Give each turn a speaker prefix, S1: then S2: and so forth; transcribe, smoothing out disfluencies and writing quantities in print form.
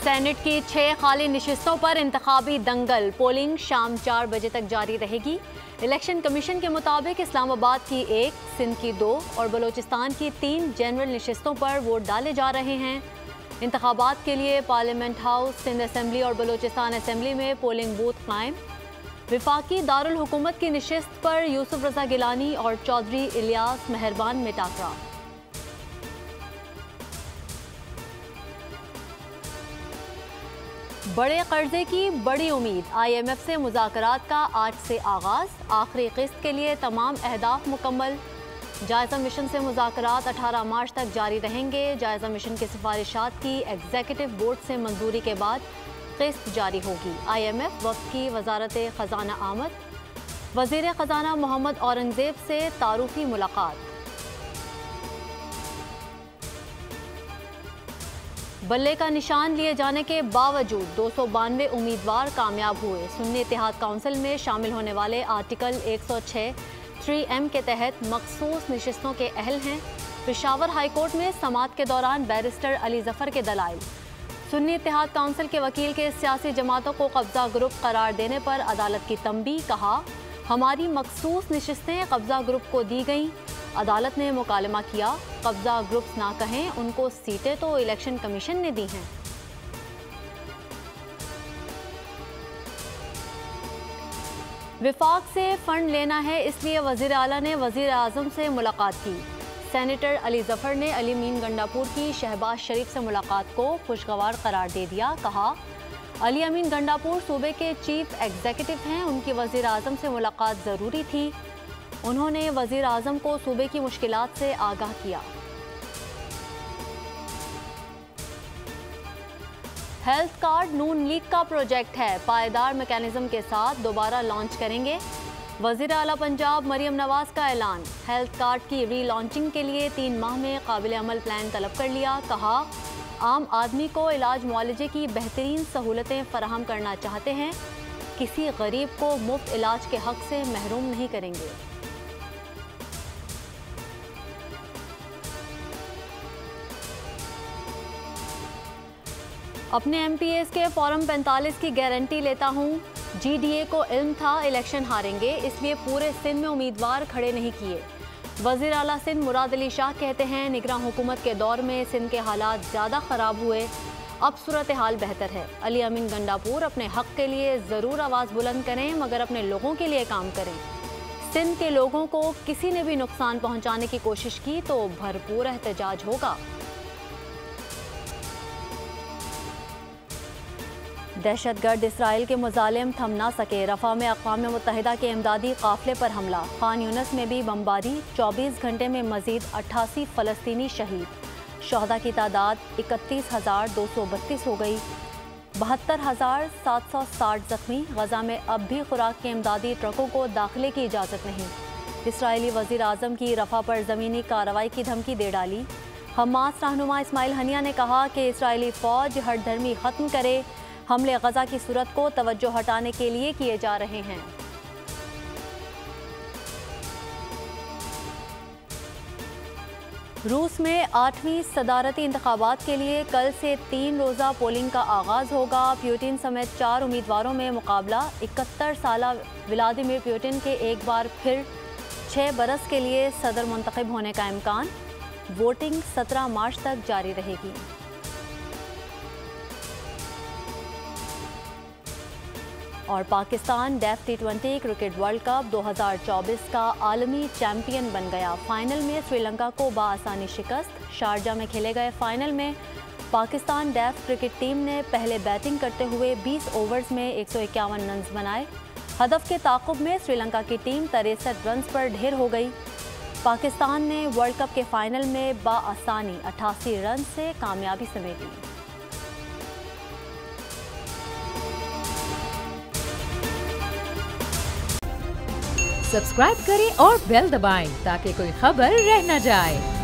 S1: Senate की 6 खाली निशिस्तों पर इंतखाबी दंगल। पोलिंग शाम 4 बजे तक जारी रहेगी। इलेक्शन कमीशन के मुताबिक इस्लामाबाद की 1, सिंध की 2 और बलूचिस्तान की 3 जनरल निशिस्तों पर वोट डाले जा रहे हैं। इंतखाबात के लिए पार्लियामेंट हाउस, सिंध असेंबली और बलूचिस्तान असेंबली में पोलिंग बूथ कायम। विफाकी दारुल हुकूमत की निशिस्त पर यूसुफ रजा गिलानी और चौधरी इलियास मेहरबान में टाकरा। बड़े कर्जे की बड़ी उम्मीद। IMF से मुज़ाकरात का आज से आगाज। आखिरी किस्त के लिए तमाम अहदाफ मुकम्मल। जायज़ा मिशन से मुज़ाकरात 18 मार्च तक जारी रहेंगे। जायज़ा मिशन की सिफारिशात की एग्जीक्यूटिव बोर्ड से मंजूरी के बाद किस्त जारी होगी। IMF वफ़द की वज़ारत ख़जाना आमद। वज़ीर ख़जाना मोहम्मद औरंगज़ेब से तारुफ़ी मुलाकात। बल्ले का निशान लिए जाने के बावजूद 292 उम्मीदवार कामयाब हुए। सुन्नी इत्तेहाद काउंसिल में शामिल होने वाले आर्टिकल 106 3M के तहत मखसूस निशिस्तों के अहल हैं। पेशावर हाईकोर्ट में समाअत के दौरान बैरिस्टर अली जफर के दलाइल। सुन्नी इत्तेहाद काउंसिल के वकील के सियासी जमातों को कब्जा ग्रुप करार देने पर अदालत की तंबीह। कहा, हमारी मखसूस निशिस्तें कब्जा ग्रुप को दी गईं। अदालत ने मुकालमा किया, कब्जा ग्रुप्स ना कहें, उनको सीटें तो इलेक्शन कमीशन ने दी हैं। विफाक से फंड लेना है, इसलिए वजीर आला ने वजीर आजम से मुलाकात की। सेनेटर अली जफर ने अली अमीन गंडापुर की शहबाज शरीफ से मुलाकात को खुशगवार करार दे दिया। कहा, अली अमीन गंडापुर सूबे के चीफ एग्जीक्यूटिव हैं, उनकी वजीर आजम से मुलाकात ज़रूरी थी। उन्होंने वजीर आजम को सूबे की मुश्किलात से आगाह किया। हेल्थ कार्ड नून लीग का प्रोजेक्ट है, पायदार मैकेनिज्म के साथ दोबारा लॉन्च करेंगे। वजीर आला पंजाब मरियम नवाज का ऐलान। हेल्थ कार्ड की री लॉन्चिंग के लिए 3 माह में काबिल अमल प्लान तलब कर लिया। कहा, आम आदमी को इलाज मुआलजे की बेहतरीन सहूलतें फराहम करना चाहते हैं, किसी गरीब को मुफ्त इलाज के हक से महरूम नहीं करेंगे। अपने MPAs के फॉर्म 45 की गारंटी लेता हूँ। GDA को इल्म था इलेक्शन हारेंगे, इसलिए पूरे सिंध में उम्मीदवार खड़े नहीं किए। वज़ीर आला सिंध मुराद अली शाह कहते हैं, निगरान हुकूमत के दौर में सिंध के हालात ज़्यादा ख़राब हुए, अब सूरत हाल बेहतर है। अली अमीन गंडापुर अपने हक के लिए ज़रूर आवाज़ बुलंद करें, मगर अपने लोगों के लिए काम करें। सिंध के लोगों को किसी ने भी नुकसान पहुँचाने की कोशिश की तो भरपूर एहतजाज होगा। दहशतगर्द इसराइल के मुजालिम थम ना सके। रफा में अक़वाम मुत्तहिदा के इमदादी काफ़िले पर हमला। खान यूनिस में भी बमबारी। 24 घंटे में मज़ीद 88 फ़लस्तीनी शहीद। शहदा की तादाद 31,232 हो गई। 72,760 ज़ख्मी। गज़ा में अब भी खुराक के इमदादी ट्रकों को दाखिले की इजाज़त नहीं। इसराइली वज़ीर आज़म की रफा पर ज़मीनी कार्रवाई की धमकी दे डाली। हमास रहनुमा इस्माइल हनिया ने कहा कि इसराइली फ़ौज हठधर्मी ख़त्म करे, हमले गज़ा की सूरत को तवज्जो हटाने के लिए किए जा रहे हैं। रूस में 8वीं सदारती इंतखाबात के लिए कल से 3 रोज़ा पोलिंग का आगाज़ होगा। प्यूटिन समेत 4 उम्मीदवारों में मुकाबला। 71 साला व्लादिमीर पुतिन के एक बार फिर 6 बरस के लिए सदर मुंतखब होने का इम्कान। वोटिंग 17 मार्च तक जारी रहेगी। और Pakistan deaf T20 cricket world cup 2024 का आलमी चैंपियन बन गया। फाइनल में श्रीलंका को बाआसानी शिकस्त। शारजा में खेले गए फाइनल में पाकिस्तान डेफ क्रिकेट टीम ने पहले बैटिंग करते हुए 20 ओवर्स में 151 रन बनाए। हदफ के ताक़ुब में श्रीलंका की टीम 63 रन पर ढेर हो गई। पाकिस्तान ने वर्ल्ड कप के फाइनल में बाआसानी 88 रन से कामयाबी समेटी।
S2: सब्सक्राइब करें और बेल दबाएं ताकि कोई खबर रह न जाए।